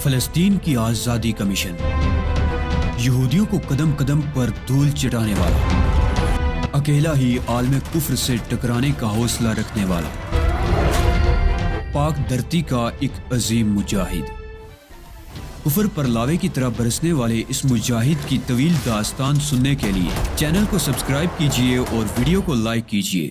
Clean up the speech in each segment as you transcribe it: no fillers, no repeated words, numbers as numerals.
فلسطین کی آزادی کا مشن، یہودیوں کو قدم قدم پر دھول چٹانے والا، اکیلا ہی عالم کفر سے ٹکرانے کا حوصلہ رکھنے والا، پاک دھرتی کا ایک عظیم مجاہد، کفر پر لاوے کی طرح برسنے والے اس مجاہد کی طویل داستان سننے کے لیے چینل کو سبسکرائب کیجئے اور ویڈیو کو لائک کیجئے۔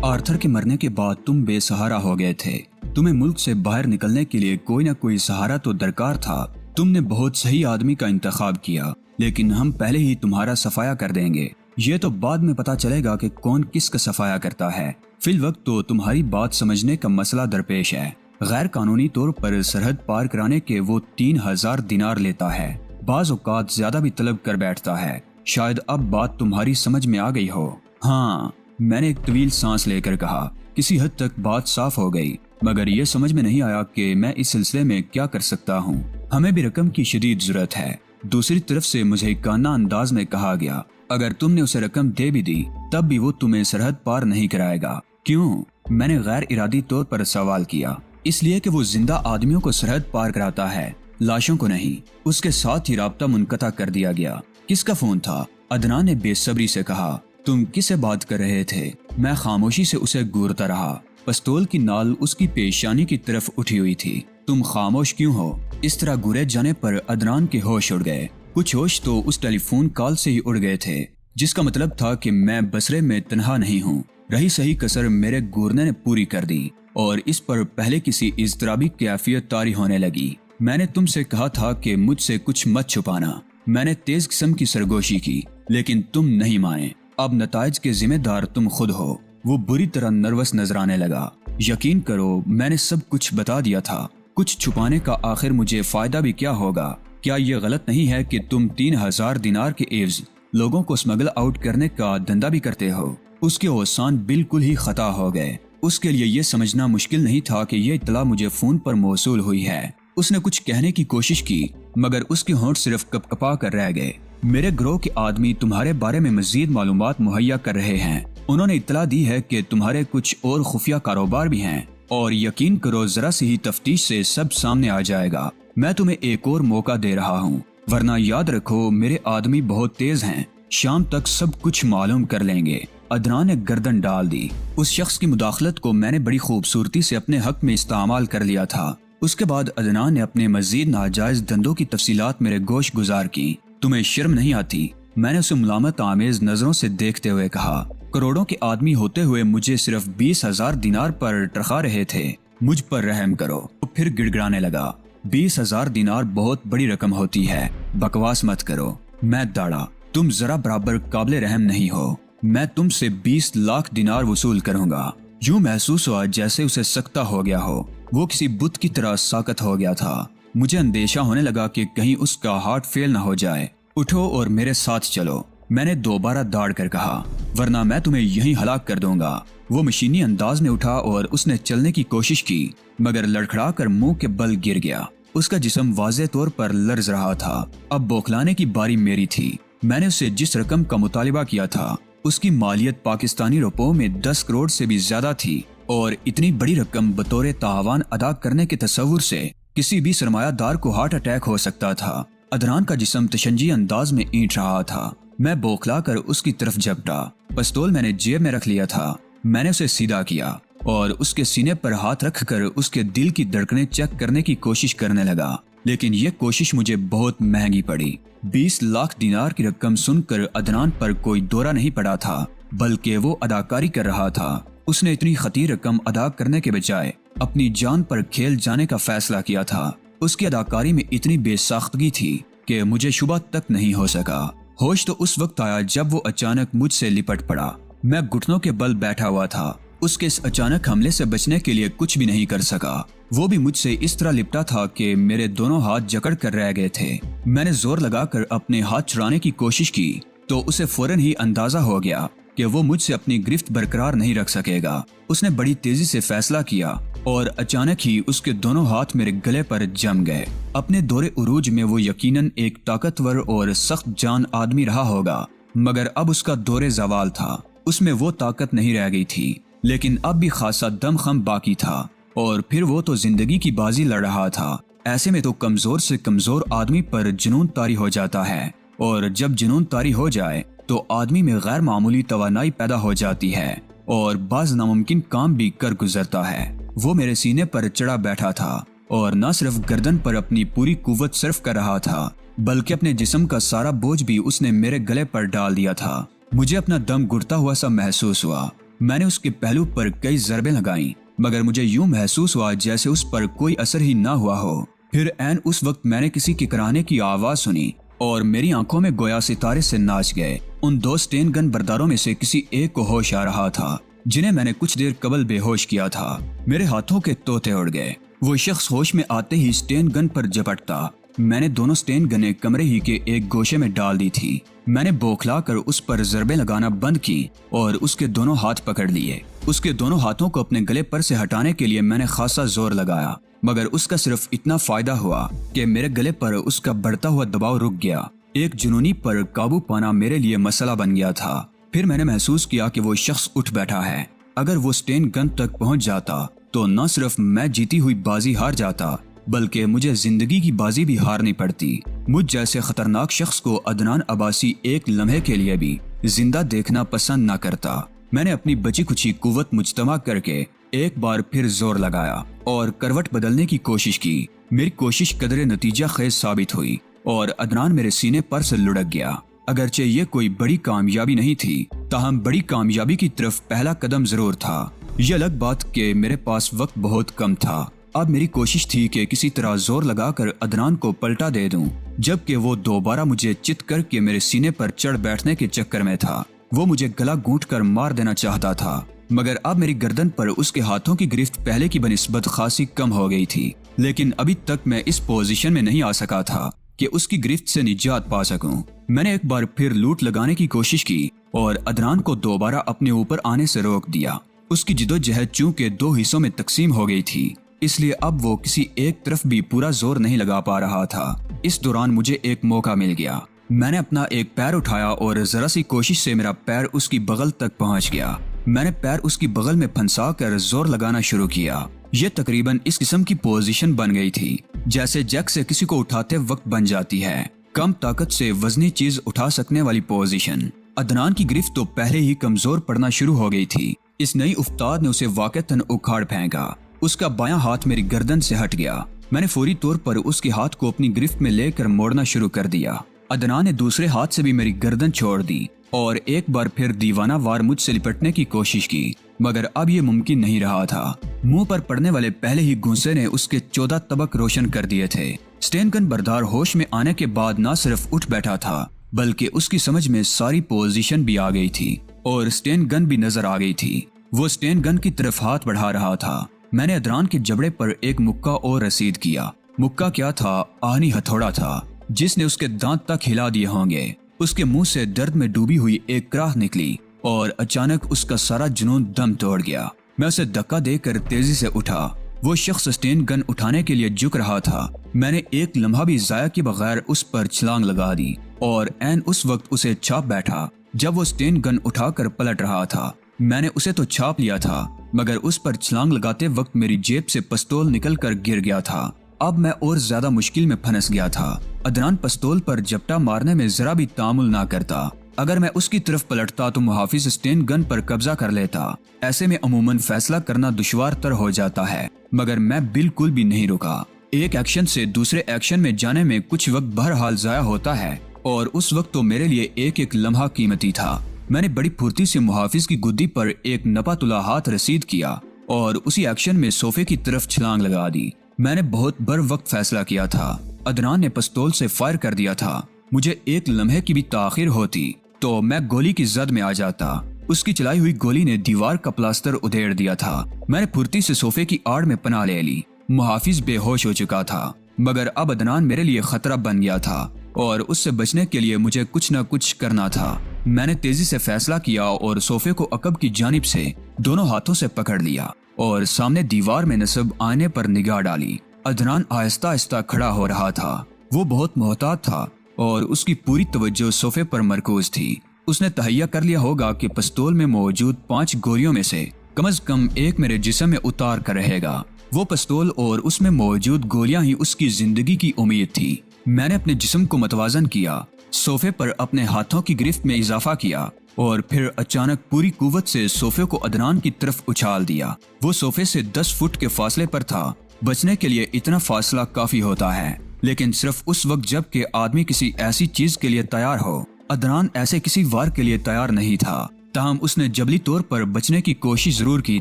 آرتھر کے مرنے کے بعد تم بے سہارا ہو گئے تھے۔ تمہیں ملک سے باہر نکلنے کے لیے کوئی نہ کوئی سہارا تو درکار تھا۔ تم نے بہت صحیح آدمی کا انتخاب کیا، لیکن ہم پہلے ہی تمہارا صفایا کر دیں گے۔ یہ تو بعد میں پتا چلے گا کہ کون کس کا صفایا کرتا ہے۔ فی الوقت تو تمہاری بات سمجھنے کا مسئلہ درپیش ہے۔ غیر قانونی طور پر سرحد پار کرانے کے وہ 3000 دینار لیتا ہے، بعض اوقات زیادہ بھی طلب کر بیٹھتا ہے۔ شاید اب بات تمہاری سمجھ میں آ گئی ہو۔ ہاں، میں نے ایک طویل سانس لے کر کہا۔ کسی حد تک بات صاف ہو گئی، مگر یہ سمجھ میں نہیں آیا کہ میں اس سلسلے میں کیا کر سکتا ہوں۔ ہمیں بھی رقم کی شدید ضرورت ہے۔ دوسری طرف سے مجھے کانا انداز میں کہا گیا، اگر تم نے اسے رقم دے بھی دی تب بھی وہ تمہیں سرحد پار نہیں کرائے گا۔ کیوں؟ میں نے غیر ارادی طور پر سوال کیا۔ اس لیے کہ وہ زندہ آدمیوں کو سرحد پار کراتا ہے، لاشوں کو نہیں۔ اس کے ساتھ ہی رابطہ منقطع کر دیا گیا۔ کس کا فون تھا؟ عدنان نے بے صبری سے کہا۔ تم کس سے بات کر رہے تھے؟ میں خاموشی سے اسے گورتا رہا۔ پستول کی نال اس کی پیشانی کی طرف اٹھی ہوئی تھی۔ تم خاموش کیوں ہو؟ اس طرح گورے جانے پر عدنان کے ہوش اڑ گئے۔ کچھ ہوش تو اس ٹیلی فون کال سے ہی اڑ گئے تھے، جس کا مطلب تھا کہ میں بصرے میں تنہا نہیں ہوں۔ رہی صحیح کسر میرے گورنے نے پوری کر دی، اور اس پر پہلے کسی اضطرابی کیفیت طاری ہونے لگی۔ میں نے تم سے کہا تھا کہ مجھ سے کچھ مت چھپانا۔ میں نے تیز قسم کی سرگوشی کی، لیکن تم نہیں مانے۔ اب نتائج کے ذمہ دار تم خود ہو۔ وہ بری طرح نروس نظر آنے لگا۔ یقین کرو، میں نے سب کچھ بتا دیا تھا۔ کچھ چھپانے کا آخر مجھے فائدہ بھی کیا ہوگا؟ کیا یہ غلط نہیں ہے کہ تم 3000 دینار کے عوض لوگوں کو اسمگل آؤٹ کرنے کا دھندا بھی کرتے ہو؟ اس کے اوسان بالکل ہی خطا ہو گئے۔ اس کے لیے یہ سمجھنا مشکل نہیں تھا کہ یہ اطلاع مجھے فون پر موصول ہوئی ہے۔ اس نے کچھ کہنے کی کوشش کی، مگر اس کے ہونٹ صرف کپ کپا کر رہ گئے۔ میرے گروہ کے آدمی تمہارے بارے میں مزید معلومات مہیا کر رہے ہیں۔ انہوں نے اطلاع دی ہے کہ تمہارے کچھ اور خفیہ کاروبار بھی ہیں، اور یقین کرو ذرا سی ہی تفتیش سے سب سامنے آ جائے گا۔ میں تمہیں ایک اور موقع دے رہا ہوں، ورنہ یاد رکھو میرے آدمی بہت تیز ہیں، شام تک سب کچھ معلوم کر لیں گے۔ عدنان نے گردن ڈال دی۔ اس شخص کی مداخلت کو میں نے بڑی خوبصورتی سے اپنے حق میں استعمال کر لیا تھا۔ اس کے بعد عدنان نے اپنے مزید ناجائز دھندوں کی تفصیلات میرے گوش گزار کی۔ تمہیں شرم نہیں آتی؟ میں نے اسے ملامت آمیز نظروں سے دیکھتے ہوئے کہا۔ کروڑوں کے آدمی ہوتے ہوئے مجھے صرف 20,000 دینار پر ٹرخا رہے تھے۔ مجھ پر رحم کرو۔ پھر گڑگڑانے لگا۔ 20,000 دینار بہت بڑی رقم ہوتی ہے، بکواس مت کرو۔ میں داڑا۔ تم ذرا برابر قابل رحم نہیں ہو۔ میں تم سے 20 لاکھ دینار وصول کروں گا۔ یوں محسوس ہوا جیسے اسے سکتہ ہو گیا ہو۔ وہ کسی بت کی طرح ساکت ہو گیا تھا۔ مجھے اندیشہ ہونے لگا کہ کہیں اس کا ہارٹ فیل نہ ہو جائے۔ اٹھو اور میرے ساتھ چلو، میں نے دوبارہ داڑ کر کہا، ورنہ میں تمہیں یہیں ہلاک کر دوں گا۔ وہ مشینی انداز میں اٹھا اور اس نے چلنے کی کوشش کی، مگر لڑکھڑا کر منہ کے بل گر گیا۔ اس کا جسم واضح طور پر لرز رہا تھا۔ اب بوکھلانے کی باری میری تھی۔ میں نے اسے جس رقم کا مطالبہ کیا تھا، اس کی مالیت پاکستانی روپوں میں 10 کروڑ سے بھی زیادہ تھی، اور اتنی بڑی رقم بطور تاوان ادا کرنے کے تصور سے کسی بھی سرمایہ دار کو ہارٹ اٹیک ہو سکتا تھا۔ عدنان کا جسم تشنجی انداز میں اینٹ رہا تھا۔ میں بوکھلا کر اس کی طرف جھپٹا۔ پستول میں نے جیب میں رکھ لیا تھا۔ میں نے اسے سیدھا کیا اور اس کے سینے پر ہاتھ رکھ کر اس کے دل کی دھڑکنیں چیک کرنے کی کوشش کرنے لگا، لیکن یہ کوشش مجھے بہت مہنگی پڑی۔ 20 لاکھ دینار کی رقم سن کر عدنان پر کوئی دورہ نہیں پڑا تھا، بلکہ وہ اداکاری کر رہا تھا۔ اس نے اتنی خطیر رقم ادا کرنے کے بجائے اپنی جان پر کھیل جانے کا فیصلہ کیا تھا۔ اس کی اداکاری میں اتنی بے ساختگی تھی کہ مجھے شبہ تک نہیں ہو سکا۔ ہوش تو اس وقت آیا جب وہ اچانک مجھ سے لپٹ پڑا۔ میں گھٹنوں کے بل بیٹھا ہوا تھا۔ اس کے اس اچانک حملے سے بچنے کے لیے کچھ بھی نہیں کر سکا۔ وہ بھی مجھ سے اس طرح لپٹا تھا کہ میرے دونوں ہاتھ جکڑ کر رہ گئے تھے۔ میں نے زور لگا کر اپنے ہاتھ چھڑانے کی کوشش کی تو اسے فوراً ہی اندازہ ہو گیا کہ وہ مجھ سے اپنی گرفت برقرار نہیں رکھ سکے گا۔ اس نے بڑی تیزی سے فیصلہ کیا اور اچانک ہی اس کے دونوں ہاتھ میرے گلے پر جم گئے۔ اپنے دور عروج میں وہ یقیناً ایک طاقتور اور سخت جان آدمی رہا ہوگا، مگر اب اس کا دور زوال تھا۔ اس میں وہ طاقت نہیں رہ گئی تھی، لیکن اب بھی خاصا دم خم باقی تھا۔ اور پھر وہ تو زندگی کی بازی لڑ رہا تھا۔ ایسے میں تو کمزور سے کمزور آدمی پر جنون طاری ہو جاتا ہے، اور جب جنون طاری ہو جائے تو آدمی میں غیر معمولی توانائی پیدا ہو جاتی ہے اور بعض ناممکن کام بھی کر گزرتا ہے۔ وہ میرے سینے پر چڑھا بیٹھا تھا اور نہ صرف گردن پر اپنی پوری قوت صرف کر رہا تھا بلکہ اپنے جسم کا سارا بوجھ بھی اس نے میرے گلے پر ڈال دیا تھا۔ مجھے اپنا دم گھٹتا ہوا سا محسوس ہوا۔ میں نے اس کے پہلو پر کئی ضربیں لگائیں مگر مجھے یوں محسوس ہوا جیسے اس پر کوئی اثر ہی نہ ہوا ہو۔ پھر عین اس وقت میں نے کسی ککرانے کی آواز سنی اور میری آنکھوں میں گویا ستارے سے ناچ گئے۔ ان 2 سٹین گن برداروں میں سے کسی ایک کو ہوش آ رہا تھا جنہیں میں نے کچھ دیر قبل بے ہوش کیا تھا۔ میرے ہاتھوں کے طوطے اڑ گئے۔ وہ شخص ہوش میں آتے ہی سٹین گن پر جپٹتا۔ میں نے دونوں سٹین گنیں کمرے ہی کے ایک گوشے میں ڈال دی تھی۔ میں نے بوکھلا کر اس پر ضربیں لگانا بند کی اور اس کے دونوں ہاتھ پکڑ لیے۔ اس کے دونوں ہاتھوں کو اپنے گلے پر سے ہٹانے کے لیے میں نے خاصا زور لگایا مگر اس کا صرف اتنا فائدہ ہوا کہ میرے گلے پر اس کا بڑھتا ہوا دباؤ رک گیا۔ ایک جنونی پر قابو پانا میرے لیے مسئلہ بن گیا تھا۔ پھر میں نے محسوس کیا کہ وہ شخص اٹھ بیٹھا ہے۔ اگر وہ سٹین گن تک پہنچ جاتا تو نہ صرف میں جیتی ہوئی بازی ہار جاتا بلکہ مجھے زندگی کی بازی بھی ہارنی پڑتی۔ مجھ جیسے خطرناک شخص کو عدنان عباسی ایک لمحے کے لیے بھی زندہ دیکھنا پسند نہ کرتا۔ میں نے اپنی بچی کچھی قوت مجتمع کر کے ایک بار پھر زور لگایا اور کروٹ بدلنے کی کوشش کی۔ میری کوشش قدرے نتیجہ خیز ثابت ہوئی اور عدنان میرے سینے پر سے لڑک گیا۔ اگرچہ یہ کوئی بڑی کامیابی نہیں تھی تاہم بڑی کامیابی کی طرف پہلا قدم ضرور تھا۔ یہ الگ بات کہ میرے پاس وقت بہت کم تھا۔ اب میری کوشش تھی کہ کسی طرح زور لگا کر عدنان کو پلٹا دے دوں جبکہ وہ دوبارہ مجھے چت کر کے میرے سینے پر چڑھ بیٹھنے کے چکر میں تھا۔ وہ مجھے گلا گھونٹ کر مار دینا چاہتا تھا مگر اب میری گردن پر اس کے ہاتھوں کی گرفت پہلے کی بنسبت خاصی کم ہو گئی تھی، لیکن ابھی تک میں اس پوزیشن میں نہیں آ سکا تھا کہ اس کی گرفت سے نجات پا سکوں۔ میں نے ایک بار پھر لوٹ لگانے کی کوشش کی اور عدنان کو دوبارہ اپنے اوپر آنے سے روک دیا۔ اس کی جدوجہد چونکہ 2 حصوں میں تقسیم ہو گئی تھی اس لیے اب وہ کسی ایک طرف بھی پورا زور نہیں لگا پا رہا تھا۔ اس دوران مجھے ایک موقع مل گیا۔ میں نے اپنا ایک پیر اٹھایا اور ذرا سی کوشش سے میرا پیر اس کی بغل تک پہنچ گیا۔ میں نے پیر اس کی بغل میں پھنسا کر زور لگانا شروع کیا۔ یہ تقریباً اس قسم کی پوزیشن بن گئی تھی جیسے جیک سے کسی کو اٹھاتے وقت بن جاتی ہے، کم طاقت سے وزنی چیز اٹھا سکنے والی پوزیشن۔ عدنان کی گرفت تو پہلے ہی کمزور پڑنا شروع ہو گئی تھی۔ اس نئی افتاد نے اسے واقعتاً اکھاڑ پھینکا۔ اس کا بایاں ہاتھ میری گردن سے ہٹ گیا۔ میں نے فوری طور پر اس کے ہاتھ کو اپنی گرفت میں لے کر موڑنا شروع کر دیا۔ عدنان نے دوسرے ہاتھ سے بھی میری گردن چھوڑ دی اور ایک بار پھر دیوانہ وار مجھ سے لپٹنے کی کوشش کی مگر اب یہ ممکن نہیں رہا تھا۔ منہ پر پڑنے والے پہلے ہی گھونسے نے اس کے 14 طبق روشن کر دیے تھے۔ سٹین گن بردار ہوش میں آنے کے بعد نہ صرف اٹھ بیٹھا تھا بلکہ اس کی سمجھ میں ساری پوزیشن بھی آ گئی تھی اور سٹین گن بھی نظر آ گئی تھی۔ وہ سٹین گن کی طرف ہاتھ بڑھا رہا تھا۔ میں نے عدنان کے جبڑے پر ایک مکہ اور رسید کیا۔ مکہ کیا تھا؟ آہنی ہتھوڑا تھا جس نے اس کے دانت تک ہلا دیے ہوں گے۔ اس کے منہ سے درد میں ڈوبی ہوئی ایک کراہ نکلی اور اچانک اس کا سارا جنون دم توڑ گیا۔ میں اسے دھکا دے کر تیزی سے اٹھا۔ وہ شخص سٹین گن اٹھانے کے لیے جھک رہا تھا۔ میں نے ایک لمحہ بھی ضائع کے بغیر اس پر چھلانگ لگا دی اور عین اس وقت اسے چھاپ بیٹھا جب وہ سٹین گن اٹھا کر پلٹ رہا تھا۔ میں نے اسے تو چھاپ لیا تھا مگر اس پر چھلانگ لگاتے وقت میری جیب سے پستول نکل کر گر گیا تھا۔ اب میں اور زیادہ مشکل میں پھنس گیا تھا۔ عدنان پستول پر جپٹا مارنے میں ذرا بھی تامل نہ کرتا۔ اگر میں اس کی طرف پلٹتا تو محافظ سٹین گن پر قبضہ کر لیتا۔ ایسے میں عموماً فیصلہ کرنا دشوار تر ہو جاتا ہے مگر میں بالکل بھی نہیں رکا۔ ایک ایکشن سے دوسرے ایکشن میں جانے میں کچھ وقت بہرحال ضائع ہوتا ہے اور اس وقت تو میرے لیے ایک ایک لمحہ قیمتی تھا۔ میں نے بڑی پھرتی سے محافظ کی گدی پر ایک نپا تلا ہاتھ رسید کیا اور اسی ایکشن میں صوفے کی طرف چھلانگ لگا دی۔ میں نے بہت بر وقت فیصلہ کیا تھا۔ عدنان نے پستول سے فائر کر دیا تھا۔ مجھے ایک لمحے کی بھی تاخیر ہوتی تو میں گولی کی زد میں آ جاتا۔ اس کی چلائی ہوئی گولی نے دیوار کا پلاسٹر ادھیڑ دیا تھا۔ میں نے پھرتی سے صوفے کی آڑ میں پناہ لے لی۔ محافظ بے ہوش ہو چکا تھا مگر اب عدنان میرے لیے خطرہ بن گیا تھا اور اس سے بچنے کے لیے مجھے کچھ نہ کچھ کرنا تھا۔ میں نے تیزی سے فیصلہ کیا اور صوفے کو عقب کی جانب سے دونوں ہاتھوں سے پکڑ لیا اور سامنے دیوار میں نصب آئینے پر نگاہ ڈالی۔ عدنان آہستہ آہستہ کھڑا ہو رہا تھا۔ وہ بہت محتاط تھا اور اس کی پوری توجہ صوفے پر مرکوز تھی۔ اس نے تہیہ کر لیا ہوگا کہ پستول میں موجود 5 گولیوں میں سے کم از کم ایک میرے جسم میں اتار کر رہے گا۔ وہ پستول اور اس میں موجود گولیاں ہی اس کی زندگی کی امید تھی۔ میں نے اپنے جسم کو متوازن کیا، صوفے پر اپنے ہاتھوں کی گرفت میں اضافہ کیا اور پھر اچانک پوری قوت سے صوفے کو عدنان کی طرف اچھال دیا۔ وہ صوفے سے 10 فٹ کے فاصلے پر تھا۔ بچنے کے لیے اتنا فاصلہ کافی ہوتا ہے، لیکن صرف اس وقت جب کہ آدمی کسی ایسی چیز کے لیے تیار ہو۔ عدنان ایسے کسی وار کے لیے تیار نہیں تھا، تاہم اس نے جبلی طور پر بچنے کی کوشش ضرور کی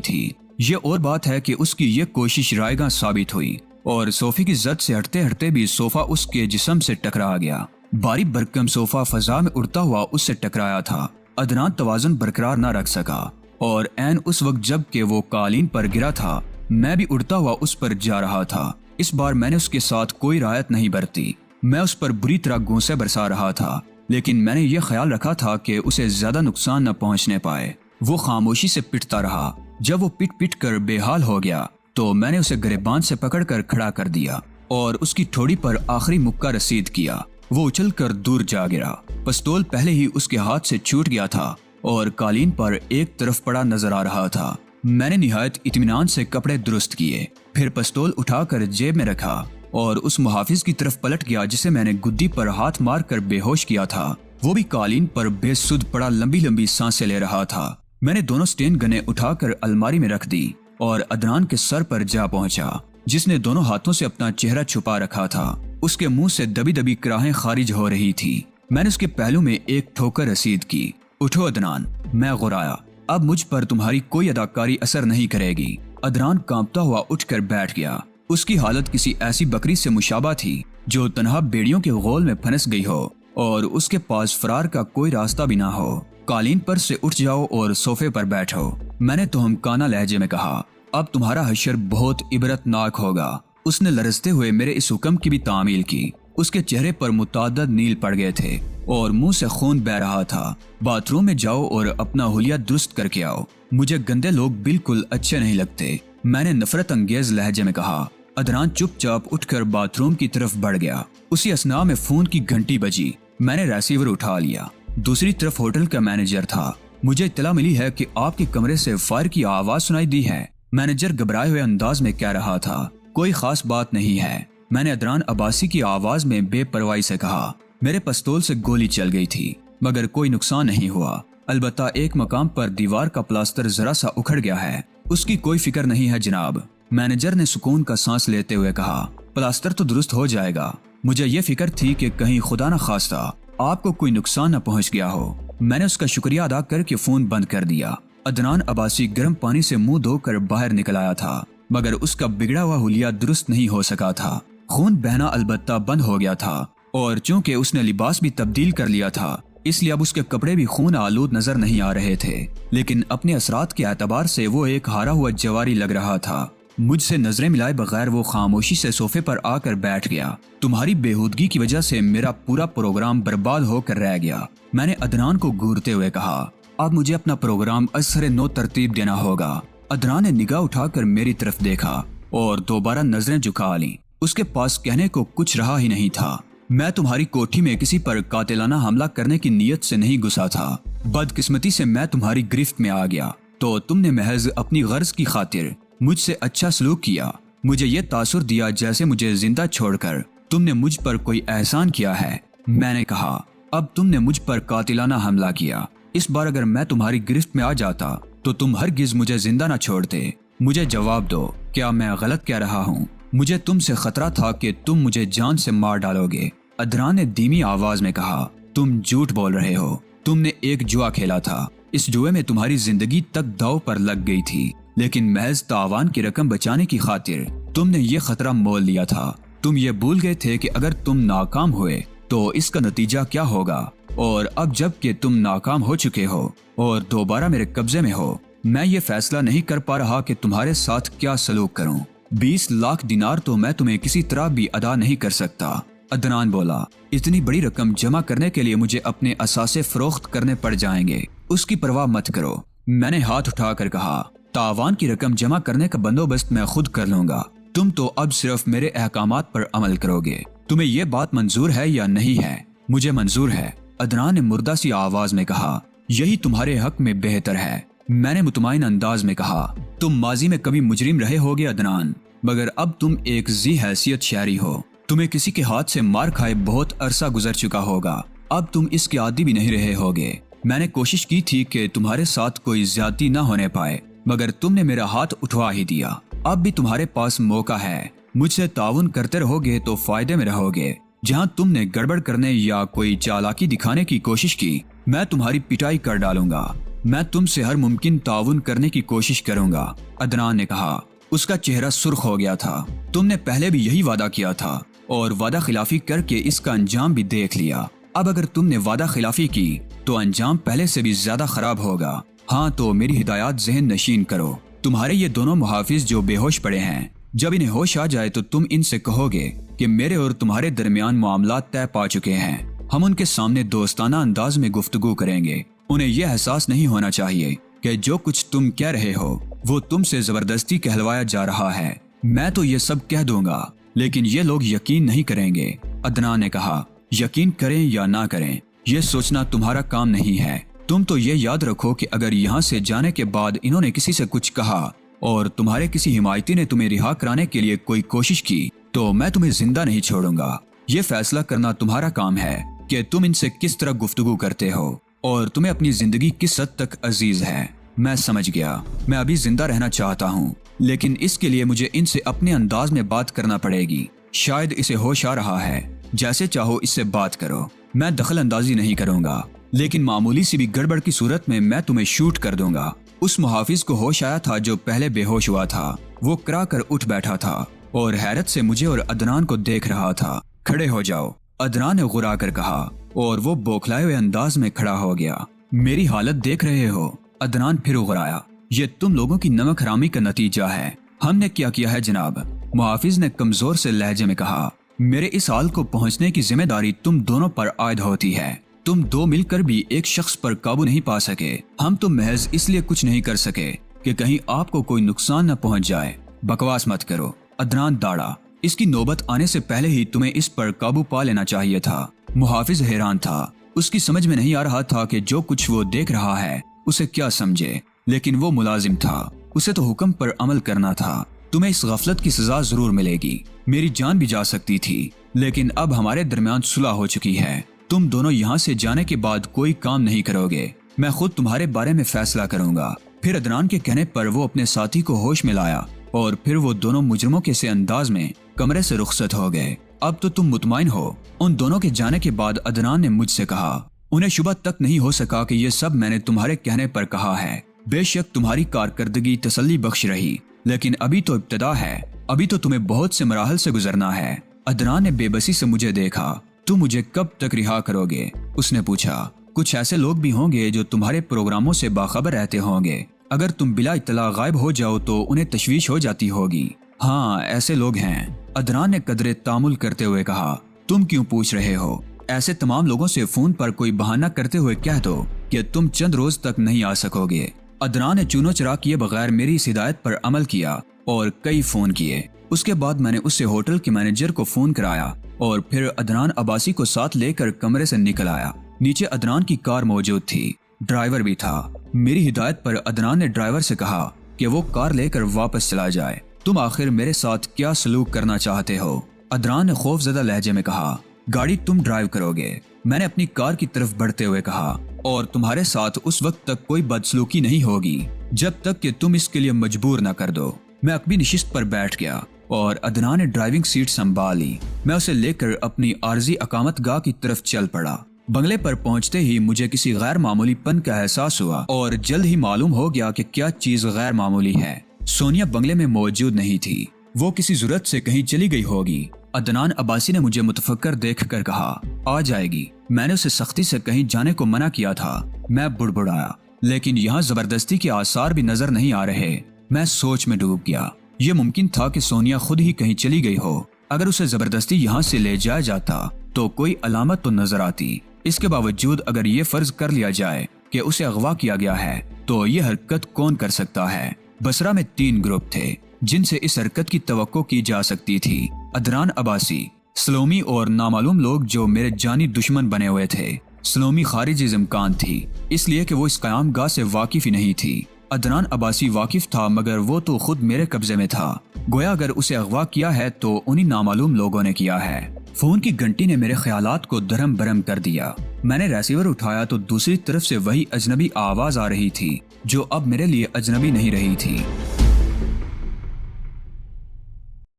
تھی۔ یہ اور بات ہے کہ اس کی یہ کوشش رائے گاں ثابت ہوئی اور صوفے کی زد سے ہٹتے ہٹتے بھی صوفہ اس کے جسم سے ٹکرا گیا۔ باری برکم صوفہ فضا میں اڑتا ہوا اس سے ٹکرایا تھا۔ عدنان توازن برقرار نہ رکھ سکا اور عین اس وقت جب کہ وہ قالین پر گرا تھا، میں بھی اڑتا ہوا اس پر جا رہا تھا۔ اس بار میں نے اس کے ساتھ کوئی رعایت نہیں برتی۔ میں اس پر بری طرح گھونسے برسا رہا تھا، لیکن میں نے یہ خیال رکھا تھا کہ اسے زیادہ نقصان نہ پہنچنے پائے۔ وہ خاموشی سے پٹتا رہا۔ جب وہ پٹ پٹ کر بے حال ہو گیا تو میں نے اسے گریبان سے پکڑ کر کھڑا کر دیا اور اس کی ٹھوڑی پر آخری مکہ رسید کیا۔ وہ اچھل کر دور جا گرا۔ پستول پہلے ہی اس کے ہاتھ سے چھوٹ گیا تھا اور قالین پر ایک طرف پڑا نظر آ رہا تھا۔ میں نے نہایت اطمینان سے کپڑے درست کیے، پھر پستول اٹھا کر جیب میں رکھا اور اس محافظ کی طرف پلٹ گیا جسے میں نے گدی پر ہاتھ مار کر بے ہوش کیا تھا۔ وہ بھی قالین پر بے سود پڑا لمبی لمبی سانسیں لے رہا تھا۔ میں نے دونوں سٹین گنیں اٹھا کر الماری میں رکھ دی اور عدنان کے سر پر جا پہنچا، جس نے دونوں ہاتھوں سے اپنا چہرہ چھپا رکھا تھا۔ اس کے منہ سے دبی دبی کراہیں خارج ہو رہی تھی۔ میں نے اس کے پہلو میں ایک ٹھوکر رسید کی۔ اٹھو عدنان، میں غرایا، اب مجھ پر تمہاری کوئی اداکاری اثر نہیں کرے گی۔ عدنان کانپتا ہوا اٹھ کر بیٹھ گیا۔ اس کی حالت کسی ایسی بکری سے مشابہ تھی جو تنہا بیڑیوں کے غول میں پھنس گئی ہو اور اس کے پاس فرار کا کوئی راستہ بھی نہ ہو۔ قالین پر سے اٹھ جاؤ اور صوفے پر بیٹھو، میں نے تہمکانہ لہجے میں کہا۔ اب تمہارا حشر بہت عبرت ناک ہوگا۔ اس نے لرزتے ہوئے میرے اس حکم کی بھی تعمیل کی۔ اس کے چہرے پر متعدد نیل پڑ گئے تھے اور منہ سے خون بہ رہا تھا۔ باتھ روم میں جاؤ اور اپنا حلیہ درست کر کے آؤ، مجھے گندے لوگ بالکل اچھے نہیں لگتے، میں نے نفرت انگیز لہجے میں کہا۔ عدنان چپ چاپ اٹھ کر باتھ روم کی طرف بڑھ گیا۔ اسی اثناء میں فون کی گھنٹی بجی۔ میں نے ریسیور اٹھا لیا۔ دوسری طرف ہوٹل کا مینیجر تھا۔ مجھے اطلاع ملی ہے کہ آپ کے کمرے سے فائر کی آواز سنائی دی ہے۔ مینیجر گھبرائے ہوئے انداز میں کہہ رہا تھا، کوئی خاص بات نہیں ہے، میں نے عدنان عباسی کی آواز میں بے پرواہی سے کہا۔ میرے پستول سے گولی چل گئی تھی مگر کوئی نقصان نہیں ہوا، البتہ ایک مقام پر دیوار کا پلاسٹر ذرا سا اکھڑ گیا ہے، اس کی کوئی فکر نہیں ہے جناب، مینیجر نے سکون کا سانس لیتے ہوئے کہا۔ پلاسٹر تو درست ہو جائے گا، مجھے یہ فکر تھی کہ کہیں خدا نہ خواستہ آپ کو کوئی نقصان نہ پہنچ گیا ہو۔ میں نے اس کا شکریہ ادا کر کے فون بند کر دیا۔ عدنان عباسی گرم پانی سے منہ دھو کر باہر نکل آیا تھا مگر اس کا بگڑا ہوا حلیہ درست نہیں ہو سکا تھا۔ خون بہنا البتہ بند ہو گیا تھا اور چونکہ اس نے لباس بھی تبدیل کر لیا تھا اس لیے اب اس کے کپڑے بھی خون آلود نظر نہیں آ رہے تھے، لیکن اپنے اثرات کے اعتبار سے وہ ایک ہارا ہوا جواری لگ رہا تھا۔ مجھ سے نظریں ملائے بغیر وہ خاموشی سے صوفے پر آ کر بیٹھ گیا۔ تمہاری بےہودگی کی وجہ سے میرا پورا پروگرام برباد ہو کر رہ گیا، میں نے عدنان کو گھورتے ہوئے کہا۔ اب مجھے اپنا پروگرام اثر نو ترتیب دینا ہوگا۔ عدنان نے نگاہ اٹھا کر میری طرف دیکھا اور دوبارہ نظریں جھکا لیں۔ اس کے پاس کہنے کو کچھ رہا ہی نہیں تھا۔ میں تمہاری کوٹھی میں کسی پر قاتلانہ حملہ کرنے کی نیت سے نہیں گھسا تھا، بدقسمتی سے میں تمہاری گرفت میں آ گیا تو تم نے محض اپنی غرض کی خاطر مجھ سے اچھا سلوک کیا۔ مجھے یہ تاثر دیا جیسے مجھے زندہ چھوڑ کر تم نے مجھ پر کوئی احسان کیا ہے۔ میں نے کہا، اب تم نے مجھ پر قاتلانہ حملہ کیا، اس بار اگر میں تمہاری گرفت میں آ جاتا تو تم ہرگز مجھے زندہ نہ چھوڑتے۔ مجھے جواب دو، کیا میں غلط کہہ رہا ہوں؟ مجھے تم سے خطرہ تھا کہ تم مجھے جان سے مار ڈالو گے۔ عدنان نے دھیمی آواز میں کہا، تم جھوٹ بول رہے ہو، تم نے ایک جوا کھیلا تھا، اس جوئے میں تمہاری زندگی تک داؤ پر لگ گئی تھی، لیکن محض تاوان کی رقم بچانے کی خاطر تم نے یہ خطرہ مول لیا تھا۔ تم یہ بھول گئے تھے کہ اگر تم ناکام ہوئے تو اس کا نتیجہ کیا ہوگا، اور اب جب کہ تم ناکام ہو چکے ہو اور دوبارہ میرے قبضے میں ہو، میں یہ فیصلہ نہیں کر پا رہا کہ تمہارے ساتھ کیا سلوک کروں۔ 20 لاکھ دینار تو میں تمہیں کسی طرح بھی ادا نہیں کر سکتا۔ عدنان بولا، اتنی بڑی رقم جمع کرنے کے لیے مجھے اپنے اثاثے فروخت کرنے پڑ جائیں گے، اس کی پرواہ مت کرو۔ میں نے ہاتھ اٹھا کر کہا، تاوان کی رقم جمع کرنے کا بندوبست میں خود کر لوں گا، تم تو اب صرف میرے احکامات پر عمل کرو گے۔ تمہیں یہ بات منظور ہے یا نہیں ہے؟ مجھے منظور ہے، عدنان نے مردہ سی آواز میں کہا، یہی تمہارے حق میں بہتر ہے۔ میں نے مطمئن انداز میں کہا، تم ماضی میں کبھی مجرم رہے ہوگے عدنان؟ مگر اب تم ایک ذی حیثیت شہری ہو. تمہیں کسی کے ہاتھ سے مار کھائے بہت عرصہ گزر چکا ہوگا. اب تم اس کے عادی بھی نہیں رہے ہوگے. میں نے کوشش کی تھی کہ تمہارے ساتھ کوئی زیادتی نہ ہونے پائے، مگر تم نے میرا ہاتھ اٹھوا ہی دیا. اب بھی تمہارے پاس موقع ہے. مجھ سے تعاون کرتے رہو گے تو فائدے میں رہو گے. جہاں تم نے گڑبڑ کرنے یا کوئی چالاکی دکھانے کی کوشش کی، میں تمہاری پٹائی کر ڈالوں گا. میں تم سے ہر ممکن تعاون کرنے کی کوشش کروں گا. عدنان نے کہا. اس کا چہرہ سرخ ہو گیا تھا. تم نے پہلے بھی یہی وعدہ کیا تھا اور وعدہ خلافی کر کے اس کا انجام بھی دیکھ لیا. اب اگر تم نے وعدہ خلافی کی تو انجام پہلے سے بھی زیادہ خراب ہوگا. ہاں تو میری ہدایات ذہن نشین کرو. تمہارے یہ دونوں محافظ جو بے ہوش پڑے ہیں، جب انہیں ہوش آ جائے تو تم ان سے کہو گے کہ میرے اور تمہارے درمیان معاملات طے پا چکے ہیں. ہم ان کے سامنے دوستانہ انداز میں گفتگو کریں گے. انہیں یہ احساس نہیں ہونا چاہیے کہ جو کچھ تم کہہ رہے ہو وہ تم سے زبردستی کہلوایا جا رہا ہے. میں تو یہ سب کہہ دوں گا لیکن یہ لوگ یقین نہیں کریں گے. عدنان نے کہا. یقین کریں یا نہ کریں یہ سوچنا تمہارا کام نہیں ہے. تم تو یہ یاد رکھو کہ اگر یہاں سے جانے کے بعد انہوں نے کسی سے کچھ کہا اور تمہارے کسی حمایتی نے تمہیں رہا کرانے کے لیے کوئی کوشش کی تو میں تمہیں زندہ نہیں چھوڑوں گا. یہ فیصلہ کرنا تمہارا کام ہے کہ تم ان سے کس طرح گفتگو کرتے ہو اور تمہیں اپنی زندگی کس حد تک عزیز ہے. میں سمجھ گیا. میں ابھی زندہ رہنا چاہتا ہوں لیکن اس کے لیے مجھے ان سے اپنے انداز میں بات کرنا پڑے گی. شاید اسے ہوش آ رہا ہے. جیسے چاہو اس سے بات کرو. میں دخل اندازی نہیں کروں گا لیکن معمولی سی بھی گڑبڑ کی صورت میں تمہیں شوٹ کر دوں گا. اس محافظ کو ہوش آیا تھا جو پہلے بے ہوش ہوا تھا. وہ کرا کر اٹھ بیٹھا تھا اور حیرت سے مجھے اور عدنان کو دیکھ رہا تھا. کھڑے ہو جاؤ، عدنان نے غرا کر کہا اور وہ بوکھلائے ہوئے انداز میں کھڑا ہو گیا. میری حالت دیکھ رہے ہو؟ عدنان پھر غرایا. یہ تم لوگوں کی نمک حرامی کا نتیجہ ہے. ہم نے کیا کیا ہے جناب؟ محافظ نے کمزور سے لہجے میں کہا. میرے اس حال کو پہنچنے کی ذمہ داری تم دونوں پر عائد ہوتی ہے. تم دو مل کر بھی ایک شخص پر قابو نہیں پا سکے. ہم تو محض اس لیے کچھ نہیں کر سکے کہ کہیں آپ کو کوئی نقصان نہ پہنچ جائے. بکواس مت کرو. عدنان داڑا. اس کی نوبت آنے سے پہلے ہی تمہیں اس پر قابو پا لینا چاہیے تھا. محافظ حیران تھا. اس کی سمجھ میں نہیں آ رہا تھا کہ جو کچھ وہ دیکھ رہا ہے اسے کیا سمجھے، لیکن وہ ملازم تھا. اسے تو حکم پر عمل کرنا تھا. تمہیں اس غفلت کی سزا ضرور ملے گی. میری جان بھی جا سکتی تھی لیکن اب ہمارے درمیان صلح ہو چکی ہے. تم دونوں یہاں سے جانے کے بعد کوئی کام نہیں کرو گے. میں خود تمہارے بارے میں فیصلہ کروں گا. پھر عدنان کے کہنے پر وہ اپنے ساتھی کو ہوش میں لایا اور پھر وہ دونوں مجرموں کے سے انداز میں کمرے سے رخصت ہو گئے. اب تو تم مطمئن ہو؟ ان دونوں کے جانے کے بعد عدنان نے مجھ سے کہا. انہیں شبہ تک نہیں ہو سکا کہ یہ سب میں نے تمہارے کہنے پر کہا ہے. بے شک تمہاری کارکردگی تسلی بخش رہی لیکن ابھی تو ابتدا ہے. ابھی تو تمہیں بہت سے مراحل سے گزرنا ہے. عدنان نے بے بسی سے مجھے دیکھا. تم مجھے کب تک رہا کرو گے؟ اس نے پوچھا. کچھ ایسے لوگ بھی ہوں گے جو تمہارے پروگراموں سے باخبر رہتے ہوں گے. اگر تم بلا اطلاع غائب ہو جاؤ تو انہیں تشویش ہو جاتی ہوگی. ہاں ایسے لوگ ہیں. عدنان نے قدرے تامل کرتے ہوئے کہا. تم کیوں پوچھ رہے ہو؟ ایسے تمام لوگوں سے فون پر کوئی بہانہ کرتے ہوئے کہہ دو کہ تم چند روز تک نہیں آ سکو گے. عدنان نے چونو چرا کیے بغیر میری اس ہدایت پر عمل کیا اور کئی فون کیے. اس کے بعد میں نے اس سے ہوٹل کے مینیجر کو فون کرایا اور پھر عدنان عباسی کو ساتھ لے کر کمرے سے نکل آیا. نیچے عدنان کی کار موجود تھی. ڈرائیور بھی تھا. میری ہدایت پر عدنان نے ڈرائیور سے کہا کہ وہ کار لے کر واپس چلا جائے. تم آخر میرے ساتھ کیا سلوک کرنا چاہتے ہو؟ عدنان نے خوف زدہ لہجے میں کہا. گاڑی تم ڈرائیو کرو گے، میں نے اپنی کار کی طرف بڑھتے ہوئے کہا، اور تمہارے ساتھ اس وقت تک کوئی بدسلوکی نہیں ہوگی جب تک کہ تم اس کے لیے مجبور نہ کر دو. میں اپنی نشست پر بیٹھ گیا اور عدنان نے ڈرائیونگ سیٹ سنبھال لی. میں اسے لے کر اپنی عارضی اقامت گاہ کی طرف چل پڑا. بنگلے پر پہنچتے ہی مجھے کسی غیر معمولی پن کا احساس ہوا اور جلد ہی معلوم ہو گیا کہ کیا چیز غیر معمولی ہے. سونیا بنگلے میں موجود نہیں تھی. وہ کسی ضرورت سے کہیں چلی گئی ہوگی. عدنان عباسی نے مجھے متفکر دیکھ کر کہا، آ جائے گی. میں نے اسے سختی سے کہیں جانے کو منع کیا تھا. میں بڑبڑایا، لیکن یہاں زبردستی کے آثار بھی نظر نہیں آ رہے. میں سوچ میں ڈوب گیا. یہ ممکن تھا کہ سونیا خود ہی کہیں چلی گئی ہو. اگر اسے زبردستی یہاں سے لے جایا جاتا تو کوئی علامت تو نظر آتی. اس کے باوجود اگر یہ فرض کر لیا جائے کہ اسے اغوا کیا گیا ہے تو یہ حرکت کون کر سکتا ہے؟ بصرہ میں 3 گروپ تھے جن سے اس حرکت کی توقع کی جا سکتی تھی. عدنان عباسی، سلومی اور نامعلوم لوگ جو میرے جانی دشمن بنے ہوئے تھے. سلومی خارج از امکان تھی اس لیے کہ وہ اس قیام گاہ سے واقف ہی نہیں تھی. عدنان عباسی واقف تھا مگر وہ تو خود میرے قبضے میں تھا، گویا اگر اسے اغوا کیا ہے تو انہی نامعلوم لوگوں نے کیا ہے۔ فون کی گھنٹی نے میرے خیالات کو درہم برہم کر دیا۔ میں نے ریسیور اٹھایا تو دوسری طرف سے وہی اجنبی آواز آ رہی تھی جو اب میرے لیے اجنبی نہیں رہی تھی۔